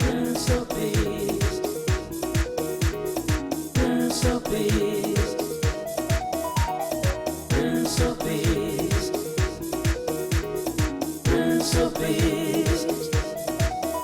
Prince of Peace Prince of Peace Prince of Peace Prince of Peace।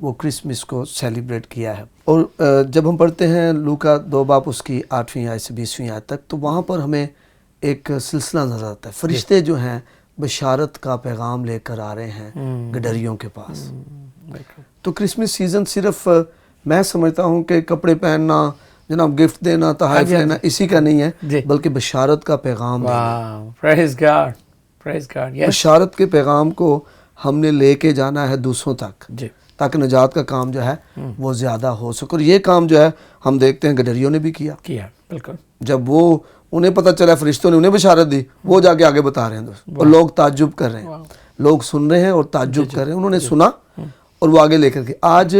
وہ Christmas کو celebrate کیا ہے. اور جب ہم پڑھتے ہیں لوکا 2 باب اس کی 8ویں آیت سے 20ویں آیت تک تو وہاں پر ہمیں ایک سلسلہ نظر آتا ہے. فرشتے جو ہیں بشارت کا پیغام لے کر آ رہے ہیں گڈریوں کے پاس. تو کرسمس سیزن صرف میں سمجھتا ہوں کہ کپڑے پہننا جناب گفٹ دینا تحائف لینا اسی کا نہیں ہے بلکہ بشارت کا پیغام دینا. پریز گاڈ پریز گاڈ. بشارت کے پیغام کو ہم نے لے کے جانا ہے دوسروں تک تاکہ نجات کا کام جو ہے وہ زیادہ ہو سکے. اور یہ کام جو ہے ہم دیکھتے ہیں گڈریوں نے بھی کیا. بالکل. جب وہ انہیں پتہ چلا فرشتوں نے انہیں بشارت دی وہ جا کے آگے بتا رہے ہیں دوست اور لوگ تعجب کر رہے ہیں. لوگ سن رہے ہیں اور تعجب کر رہے ہیں. انہوں نے سنا اور وہ آگے لے کر کے آج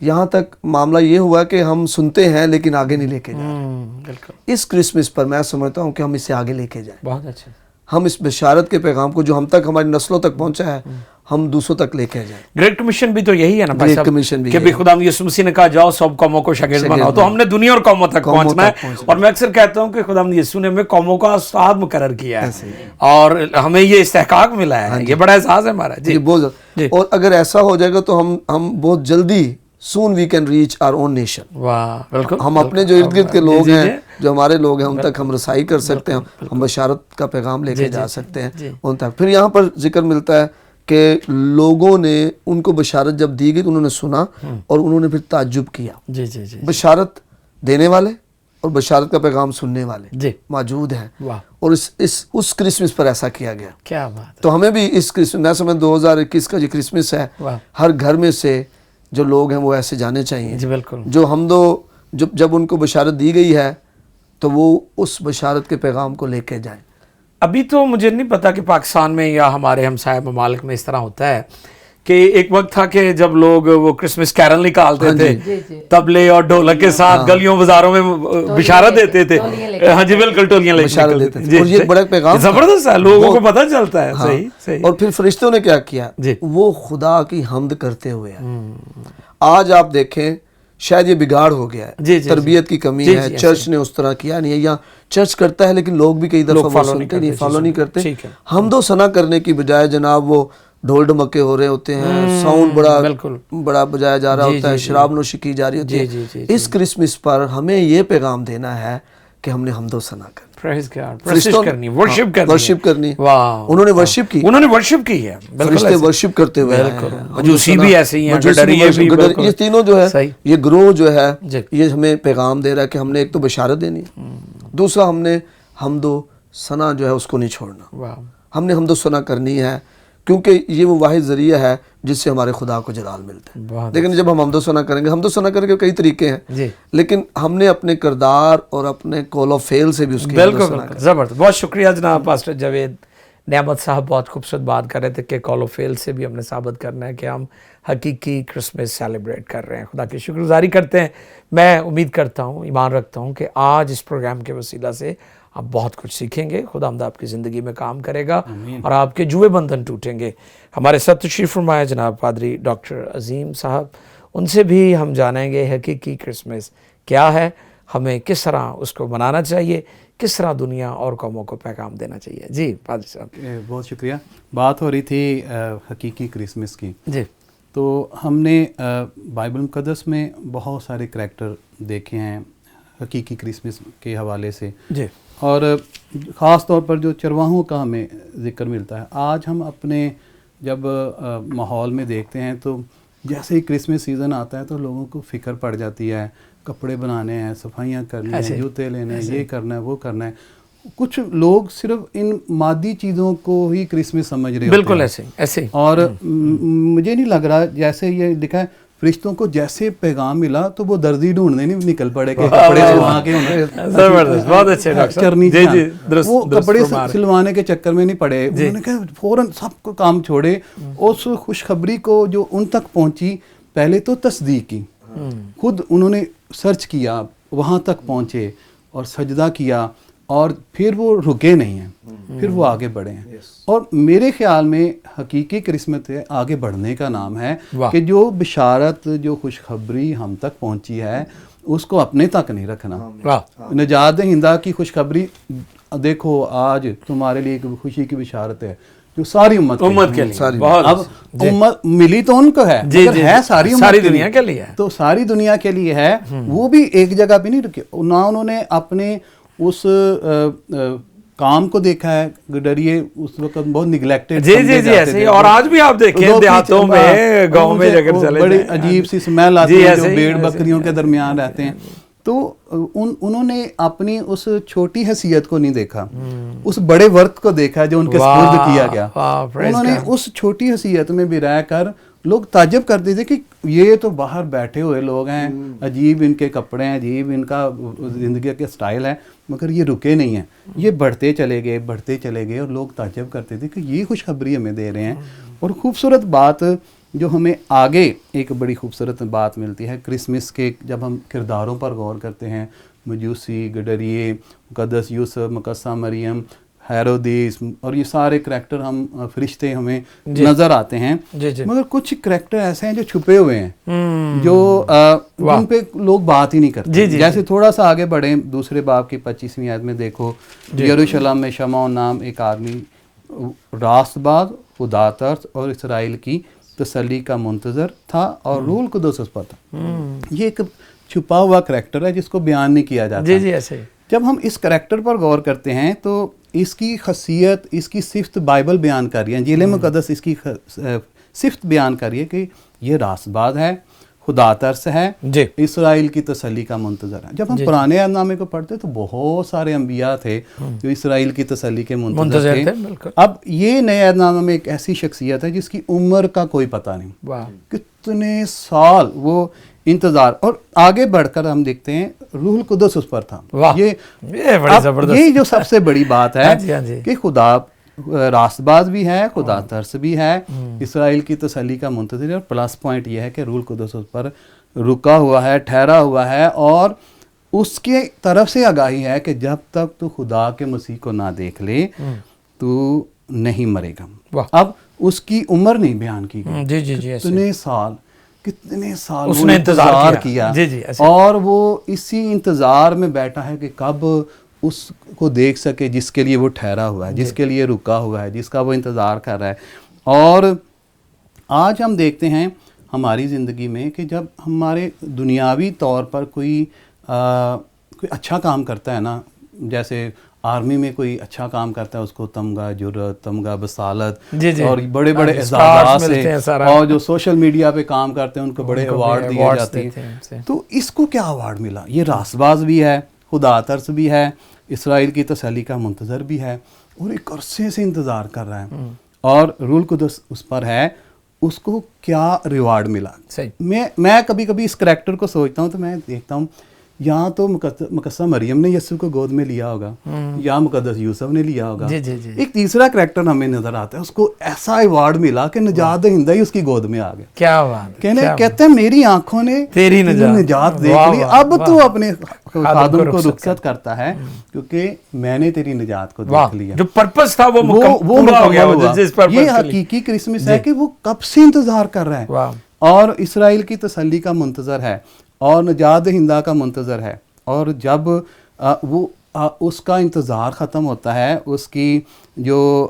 یہاں تک معاملہ یہ ہوا کہ ہم سنتے ہیں لیکن آگے نہیں لے کے جائیں. اس کرسمس پر میں سمجھتا ہوں کہ ہم اسے آگے لے کے جائیں. بہت اچھا. ہم اس بشارت کے پیغام کو جو ہم تک ہماری نسلوں تک پہنچا ہے ہم دوسروں تک لے کے جائیں. گریٹ کمیشن بھی تو یہی ہے نا بھائی گریٹ کمیشن بھی کہ بھی خدا یسوع مسیح نے کہا جاؤ سب قوموں کو شاگرد بناؤ. تو ہم نے دنیا اور قوموں تک پہنچنا ہے. اور میں اکثر کہتا ہوں کہ خدا یسوع نے ہمیں قوموں کا استاد مقرر کیا ہے اور ہمیں یہ استحقاق ملا ہے. یہ بڑا احساس ہے ہمارا. جی بہت. اور اگر ایسا ہو جائے گا تو ہم بہت جلدی soon we can reach our own nation. واہ بالکل. ہم اپنے جو ارد گرد کے لوگ ہیں جو ہمارے لوگ ہیں ان تک ہم رسائی کر سکتے ہیں. ہم بشارت کا پیغام لے کے جا سکتے ہیں ان تک. پھر یہاں پر ذکر ملتا ہے کہ لوگوں نے ان کو بشارت جب دی گئی تو انہوں نے سنا اور انہوں نے پھر تعجب کیا. بشارت دینے والے اور بشارت کا پیغام سننے والے موجود ہیں. اور اس کرسمس پر ایسا کیا گیا. کیا بات. تو ہمیں بھی اس کرسمس میں سمجھ 2021 کا جو کرسمس ہے ہر گھر میں سے جو لوگ ہیں وہ ایسے جانے چاہیے. جی بالکل. جو جب ان کو بشارت دی گئی ہے تو وہ اس بشارت کے پیغام کو لے کے جائیں. ابھی تو مجھے نہیں پتا کہ پاکستان میں یا ہمارے ہمسایہ ممالک میں اس طرح ہوتا ہے کہ ایک وقت تھا کہ جب لوگ وہ کرسمس کیرل نکالتے تھے تبلے اور ڈھولک کے ساتھ گلیوں بازاروں میں بشارت دیتے تھے. ہاں جی بالکل ٹولیاں بشارت دیتے تھے. اور یہ بڑا پیغام زبردست ہے. لوگوں کو پتہ چلتا ہے. صحیح. اور پھر فرشتوں نے کیا کیا وہ خدا کی حمد کرتے ہوئے. آج آپ دیکھیں شاید یہ بگاڑ ہو گیا ہے. تربیت کی کمی ہے. چرچ نے اس طرح کیا نہیں ہے یا چرچ کرتا ہے لیکن لوگ بھی کئی دفعہ فالو نہیں کرتے. حمد و ثنا کرنے کی بجائے جناب وہ ڈھول ڈمکے ہو رہے ہوتے ہیں. ساؤنڈ بڑا بجایا جا رہا ہوتا ہے. شراب نوشی کی جا رہی ہوتی ہے. اس کرسمس پر ہمیں یہ پیغام دینا ہے کہ ہم نے حمد و ثنا کرنی. ورشپ کرنی. انہوں نے ورشپ کی. ہے. فرشتے ورشپ کرتے ہوئے مجوسی بھی ایسے ہی ہیں. یہ تینوں جو ہے یہ گروہ جو ہے یہ ہمیں پیغام دے رہا ہے کہ ہم نے ایک تو بشارت دینی ہے. دوسرا ہم نے حمد و ثنا جو ہے اس کو نہیں چھوڑنا. ہم نے حمد و ثنا کرنی ہے کیونکہ یہ وہ واحد ذریعہ ہے جس سے ہمارے خدا کو جلال ملتا ہے. لیکن جب ہم حمد و ثنا کریں گے حمد و ثنا کرنے کے کئی طریقے ہیں لیکن ہم نے اپنے کردار اور اپنے کول و فعل سے بھی اس کی بالکل زبردست. بہت شکریہ جناب پاسٹر جاوید نعمت صاحب. بہت خوبصورت بات کر رہے تھے کہ کول و فعل سے بھی ہم نے ثابت کرنا ہے کہ ہم حقیقی کرسمس سیلیبریٹ کر رہے ہیں. خدا کی شکر گزاری کرتے ہیں. میں امید کرتا ہوں ایمان رکھتا ہوں کہ آج اس پروگرام کے وسیلہ سے آپ بہت کچھ سیکھیں گے. خداوند آپ کی زندگی میں کام کرے گا اور آپ کے جوئے بندھن ٹوٹیں گے. ہمارے ساتھ تشریف فرمایا جناب پادری ڈاکٹر عظیم صاحب. ان سے بھی ہم جانیں گے حقیقی کرسمس کیا ہے, ہمیں کس طرح اس کو منانا چاہیے, کس طرح دنیا اور قوموں کو پیغام دینا چاہیے. جی پادری صاحب. بہت شکریہ. بات ہو رہی تھی حقیقی کرسمس کی. جی تو ہم نے بائبل مقدس میں بہت سارے کریکٹر دیکھے ہیں حقیقی کرسمس کے حوالے سے. جی. اور خاص طور پر جو چرواہوں کا ہمیں ذکر ملتا ہے. آج ہم اپنے جب ماحول میں دیکھتے ہیں تو جیسے ہی کرسمس سیزن آتا ہے تو لوگوں کو فکر پڑ جاتی ہے, کپڑے بنانے ہیں, صفائیاں کرنی ہیں, جوتے لینے ہیں, یہ کرنا ہے, وہ کرنا ہے. کچھ لوگ صرف ان مادی چیزوں کو ہی کرسمس سمجھ رہے ہوتے ہیں. بالکل ایسے. اور مجھے نہیں لگ رہا جیسے یہ لکھا ہے فرشتوں کو جیسے پیغام ملا تو وہ درزی ڈھونڈنے نہیں نکل پڑے کہ کپڑے سلوا کے بہت اچھے وہ کپڑے سلوانے کے چکر میں نہیں پڑے. انہوں نے کہا فوراً سب کو کام چھوڑے. اس خوشخبری کو جو ان تک پہنچی پہلے تو تصدیق کی, خود انہوں نے سرچ کیا, وہاں تک پہنچے اور سجدہ کیا اور پھر وہ رکے نہیں ہیں, پھر وہ آگے بڑھے ہیں. اور میرے خیال میں حقیقی کرسمس آگے بڑھنے کا نام ہے کہ جو بشارت, جو خوشخبری ہم تک پہنچی ہے اس کو اپنے تک نہیں رکھنا. نجات دہندہ کی خوشخبری دیکھو آج تمہارے لیے ایک خوشی کی بشارت ہے, جو ساری امت کے لیے بہت اب امت ملی تو ان کو ہے مگر ہے ساری امت ساری دنیا کے لیے تو ساری دنیا کے لیے ہے. وہ بھی ایک جگہ پہ نہیں رکے نہ انہوں نے اپنے اس کام کو دیکھا ہے. گڈریے اس وقت بہت نگلیکٹڈ جی ایسے اور آج بھی آپ دیکھیں دیہاتوں میں گاؤں میں اگر چلے بڑی عجیب سی اسمیل آتی ہے جو بھیڑ بکریوں کے درمیان رہتے ہیں. تو انہوں نے اپنی اس چھوٹی حیثیت کو نہیں دیکھا, اس بڑے ورک کو دیکھا جو ان کے سپرد کیا گیا. انہوں نے اس چھوٹی حیثیت میں بھی رہ کر لوگ تعجب کرتے تھے کہ یہ تو باہر بیٹھے ہوئے لوگ ہیں, عجیب ان کے کپڑے ہیں, عجیب ان کا زندگی کا سٹائل ہے, مگر یہ رکے نہیں ہیں, یہ بڑھتے چلے گئے اور لوگ تعجب کرتے تھے کہ یہ خوشخبری ہمیں دے رہے ہیں. اور خوبصورت بات جو ہمیں آگے ایک بڑی خوبصورت بات ملتی ہے کرسمس کے, جب ہم کرداروں پر غور کرتے ہیں, مجوسی, گڈریے, مقدس یوسف, مقدسہ مریم, ہیرودیس اور یہ سارے کریکٹر ہم فرشتے ہمیں نظر آتے ہیں. مگر کچھ کریکٹر ایسے ہیں جو چھپے ہوئے ہیں, جو جن پہ لوگ بات ہی نہیں کرتے. جیسے تھوڑا سا آگے بڑھیں, دوسرے باب کی 25ویں آیت میں دیکھو, یروشلم میں شمعون نام ایک آدمی راست باز, خدا ترس اور اسرائیل کی تسلی کا منتظر تھا اور روح القدس اس پر تھا. یہ ایک چھپا ہوا کریکٹر ہے جس کو بیان نہیں کیا جاتا. ایسے جب ہم اس کریکٹر پر غور کرتے ہیں تو اس کی خاصیت, اس کی صفت بائبل بیان کر رہی ہے, انجیل مقدس اس کی صفت بیان کر رہی ہے کہ یہ راست باز ہے, خدا ترس ہے, اسرائیل کی تسلی کا منتظر ہے. جب ہم پرانے عہد نامے کو پڑھتے تو بہت سارے انبیاء تھے جو اسرائیل کی تسلی کے منتظر تھے. اب یہ نئے عہد نامے میں ایک ایسی شخصیت ہے جس کی عمر کا کوئی پتہ نہیں, کتنے سال وہ انتظار. اور آگے بڑھ کر ہم دیکھتے ہیں روح القدس اس پر تھا. یہ جو سب سے بڑی بات ہے کہ خدا راست باز بھی ہے, خدا ترس بھی ہے, اسرائیل کی تسلی کا منتظر ہے, اور پلس پوائنٹ یہ ہے کہ روح القدس اس پر رکا ہوا ہے, ٹھہرا ہوا ہے, اور اس کے طرف سے آگاہی ہے کہ جب تک تو خدا کے مسیح کو نہ دیکھ لے تو نہیں مرے گا. اب اس کی عمر نہیں بیان کی گئی, کتنے سال اس نے انتظار کیا, اور وہ اسی انتظار میں بیٹھا ہے کہ کب اس کو دیکھ سکے جس کے لیے وہ ٹھہرا ہوا ہے, جس کے لیے رکا ہوا ہے, جس کا وہ انتظار کر رہا ہے. اور آج ہم دیکھتے ہیں ہماری زندگی میں کہ جب ہمارے دنیاوی طور پر کوئی اچھا کام کرتا ہے نا, جیسے آرمی میں کوئی اچھا کام کرتا ہے, اس کو تمغہ جرأت, تمغہ بصالت اور بڑے بڑے اعزازات سے, اور جو سوشل میڈیا پہ کام کرتے ہیں ان کو بڑے ایوارڈ دیے جاتے ہیں. تو اس کو کیا ایوارڈ ملا؟ یہ راست باز بھی ہے, خدا ترس بھی ہے, اسرائیل کی تسلی کا منتظر بھی ہے, اور ایک عرصے سے انتظار کر رہا ہے, اور روح القدس اس پر ہے. اس کو کیا ریوارڈ ملا؟ میں کبھی کبھی اس کریکٹر کو سوچتا ہوں تو میں دیکھتا ہوں یا تو مقدسہ مریم نے یسوع کو گود میں لیا ہوگا, یا مقدس یوسف نے لیا ہوگا. ایک تیسرا کریکٹر ہمیں نظر آتا ہے, اس کو ایسا ایوارڈ ملا کہ نجات دہندہ ہی اس کی گود میں آ گیا. کیا بات, کہتے ہیں میری آنکھوں نے تیری نجات دیکھ لی, اب تو اپنے خادم کو رخصت کرتا ہے کیونکہ میں نے تیری نجات کو دیکھ لیا. جو پرپس تھا وہ پورا ہو گیا. یہ حقیقی کرسمس ہے کہ وہ کب سے انتظار کر رہا ہے, اور اسرائیل کی تسلی کا منتظر ہے, اور نجات دہندہ کا منتظر ہے. اور جب وہ اس کا انتظار ختم ہوتا ہے, اس کی جو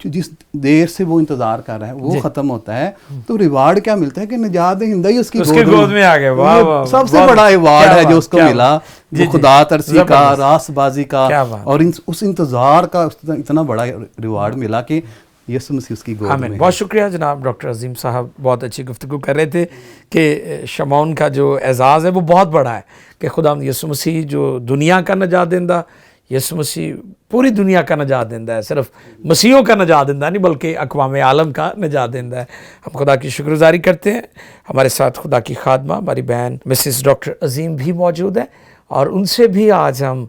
جس دیر سے وہ انتظار کر رہا ہے وہ ختم ہوتا ہے, تو ریوارڈ کیا ملتا ہے کہ نجات دہندہ ہی اس کی گود میں آ گیا. سب سے بڑا ایوارڈ ہے جو اس کو ملا, وہ خدا ترسی کا, راست بازی کا, اور اس انتظار کا اتنا بڑا ریوارڈ ملا کہ یسوع مسیح اس کی گود میں. بہت شکریہ جناب ڈاکٹر عظیم صاحب, بہت اچھی گفتگو کر رہے تھے کہ شمعون کا جو اعزاز ہے وہ بہت بڑا ہے کہ خدا یسوع مسیح جو دنیا کا نجات دہندہ, یسوع مسیح پوری دنیا کا نجات دہندہ ہے, صرف مسیحوں کا نجات دہندہ نہیں بلکہ اقوام عالم کا نجات دہندہ ہے. ہم خدا کی شکر گزاری کرتے ہیں. ہمارے ساتھ خدا کی خادمہ ہماری بہن مسز ڈاکٹر عظیم بھی موجود ہے, اور ان سے بھی آج ہم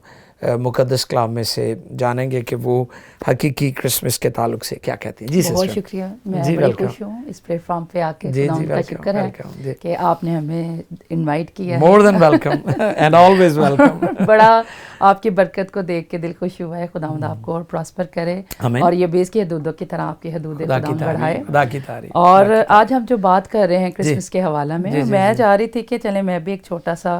مقدس کلام میں سے جانیں گے کہ وہ حقیقی کرسمس کے تعلق سے کیا کہتے ہیں. جی بہت شکریہ, میں بڑی خوش ہوں اس پلیٹ فارم پہ آ کے. خدا کا شکر ہے کہ آپ نے ہمیں انوائٹ کیا. More than welcome and always welcome. بڑا آپ کی برکت کو دیکھ کے دل خوش ہوا ہے. خداوند آپ کو اور پراسپر کرے, اور یہ بیس کی حدودوں کی طرح آپ کی حدود خداوند بڑھائے. خدا کی تعریف. اور آج ہم جو بات کر رہے ہیں کرسمس کے حوالہ میں, میں چاہ رہی تھی کہ چلیں میں بھی ایک چھوٹا سا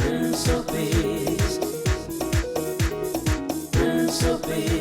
Prince of Peace, Prince of Peace.